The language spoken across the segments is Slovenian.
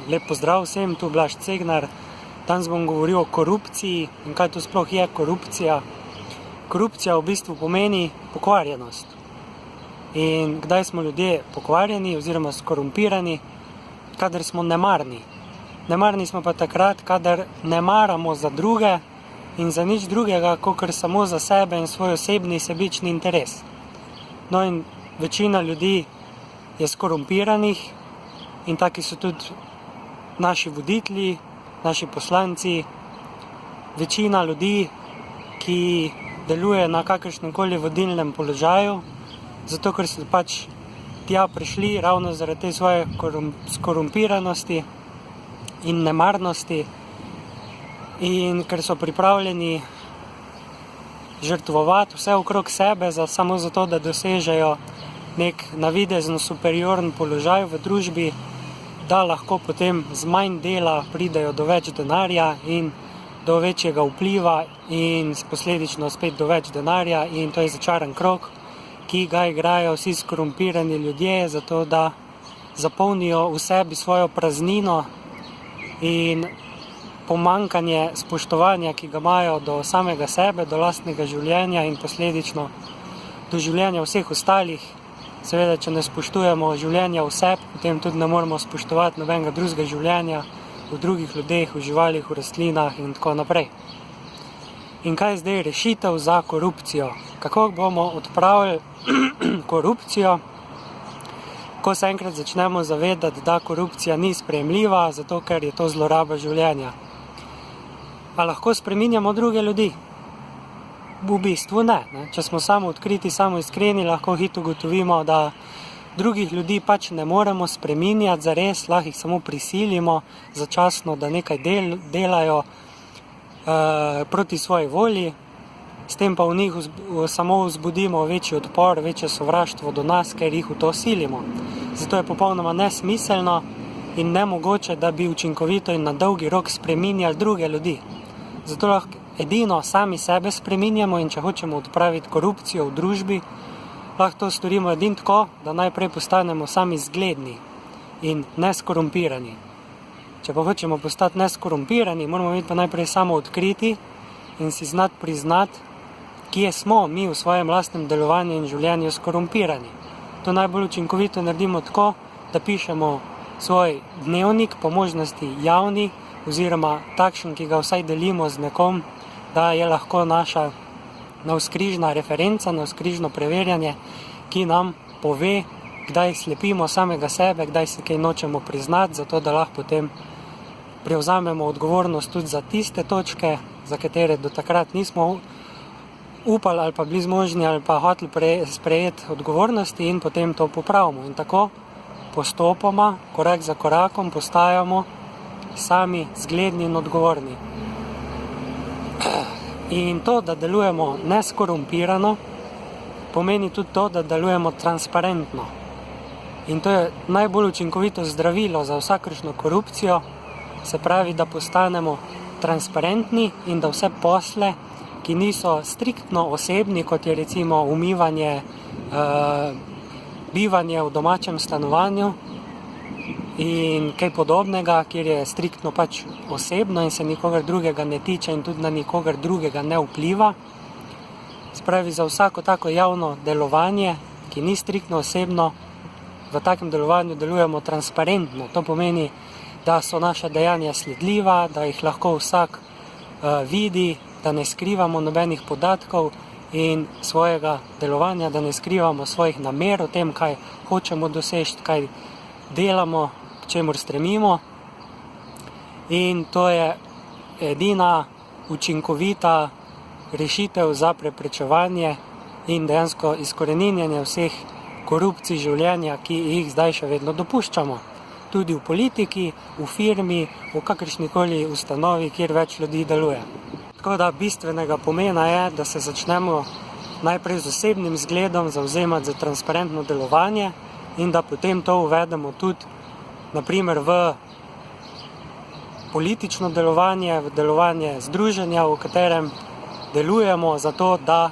Lep pozdrav vsem, tu Blaž Cegnar. Danes bom govoril o korupciji in kaj to sploh je korupcija. Korupcija v bistvu pomeni pokvarjenost. In kdaj smo ljudje pokvarjeni oziroma skorumpirani? Kadar smo nemarni. Nemarni smo pa takrat, kadar ne maramo za druge in za nič drugega, kakor samo za sebe in svoj osebni sebični interes. No in večina ljudi je skorumpiranih in taki so tudi naši voditelji, naši poslanci, večina ljudi, ki deluje na kakršnemkoli vodilnem položaju, zato ker so pač tja prišli ravno zaradi te svoje skorumpiranosti in nemarnosti in ker so pripravljeni žrtvovati vse okrog sebe samo zato, da dosežejo nek navidezno superiorn položaj v družbi, da lahko potem z manj dela pridejo do več denarja in do večjega vpliva in posledično spet do več denarja in to je začaran krog, ki ga igrajo vsi skorumpirani ljudje, zato da zapolnijo v sebi svojo praznino in pomanjkanje spoštovanja, ki ga imajo do samega sebe, do lastnega življenja in posledično do življenja vseh ostalih. Seveda, če ne spoštujemo življenja vseb, potem tudi ne moremo spoštovati nobenega drugega življenja v drugih ljudeh, v živalih, v rastlinah in tako naprej. In kaj je zdaj rešitev za korupcijo? Kako bomo odpravili korupcijo, ko se enkrat začnemo zavedati, da korupcija ni sprejemljiva, zato ker je to zloraba življenja? A lahko spreminjamo druge ljudi? V bistvu ne. Če smo samo odkriti, samo iskreni, lahko hitro ugotovimo, da drugih ljudi pač ne moremo spreminjati zares, lahko jih samo prisilimo začasno, da nekaj delajo proti svoji volji, s tem pa v njih samo vzbudimo večji odpor, večje sovraštvo do nas, ker jih v to silimo. Zato je popolnoma nesmiselno in nemogoče, da bi učinkovito in na dolgi rok spreminjali druge ljudi. Zato lahko edino sami sebe spreminjamo in če hočemo odpraviti korupcijo v družbi, lahko to storimo edino tako, da najprej postanemo sami zgledni in neskorumpirani. Če pa hočemo postati neskorumpirani, moramo biti pa najprej samo odkriti in si znati priznati, kje smo mi v svojem lastnem delovanju in življenju skorumpirani. To najbolj učinkovito naredimo tako, da pišemo svoj dnevnik, po možnosti javni, oziroma takšen, ki ga vsaj delimo z nekom, da je lahko naša navzkrižna referenca, navzkrižno preverjanje, ki nam pove, kdaj slepimo samega sebe, kdaj se kaj nočemo priznati, zato da lahko potem prevzamemo odgovornost tudi za tiste točke, za katere do takrat nismo upali ali pa bili zmožni ali pa hoteli sprejeti odgovornosti in potem to popravimo. In tako postopoma, korak za korakom postajamo sami zgledni in odgovorni. In to, da delujemo neskorumpirano, pomeni tudi to, da delujemo transparentno. In to je najbolj učinkovito zdravilo za vsakršno korupcijo, se pravi, da postanemo transparentni in da vse posle, ki niso striktno osebni, kot je recimo umivanje, bivanje v domačem stanovanju in kaj podobnega, kjer je striktno pač osebno in se nikogar drugega ne tiče in tudi na nikogar drugega ne vpliva. Spravi, za vsako tako javno delovanje, ki ni striktno osebno, v takem delovanju delujemo transparentno. To pomeni, da so naša dejanja sledljiva, da jih lahko vsak vidi, da ne skrivamo nobenih podatkov in svojega delovanja, da ne skrivamo svojih namer o tem, kaj hočemo doseči, kaj delamo, k čemur stremimo. In to je edina učinkovita rešitev za preprečevanje in dejansko izkoreninjanje vseh korupcij življenja, ki jih zdaj še vedno dopuščamo. Tudi v politiki, v firmi, v kakršnikoli ustanovi, kjer več ljudi deluje. Tako da bistvenega pomena je, da se začnemo najprej z osebnim zgledom zavzemati za transparentno delovanje in da potem to uvedemo tudi naprimer v politično delovanje, v delovanje združenja, v katerem delujemo za to, da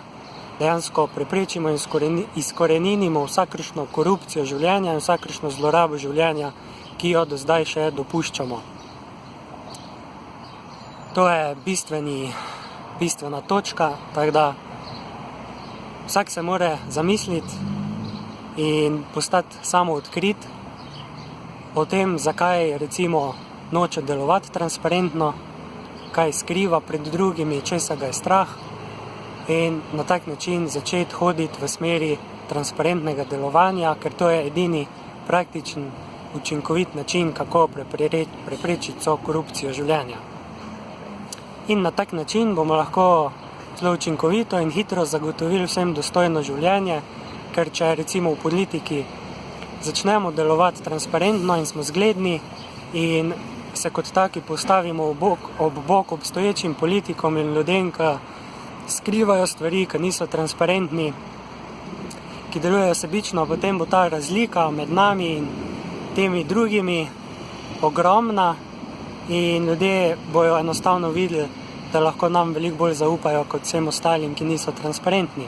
dejansko preprečimo in izkoreninimo vsakršno korupcijo življenja in vsakršno zlorabo življenja, ki jo do zdaj še dopuščamo. To je bistvena točka, tako da vsak se mora zamisliti in postati samo odkrit o tem, zakaj recimo noče delovati transparentno, kaj skriva pred drugimi, česa ga je strah, in na tak način začeti hoditi v smeri transparentnega delovanja, ker to je edini praktičen, učinkovit način, kako preprečiti vso korupcijo življenja. In na tak način bomo lahko zelo učinkovito in hitro zagotovili vsem dostojno življenje, ker če recimo v politiki začnemo delovati transparentno in smo zgledni in se kot taki postavimo ob bok obstoječim politikom in ljudem, ki skrivajo stvari, ki niso transparentni, ki delujejo sebično, potem bo ta razlika med nami in temi drugimi ogromna in ljudje bojo enostavno videli, da lahko nam veliko bolj zaupajo kot vsem ostalim, ki niso transparentni.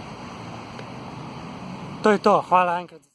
To je to. Hvala enkrat.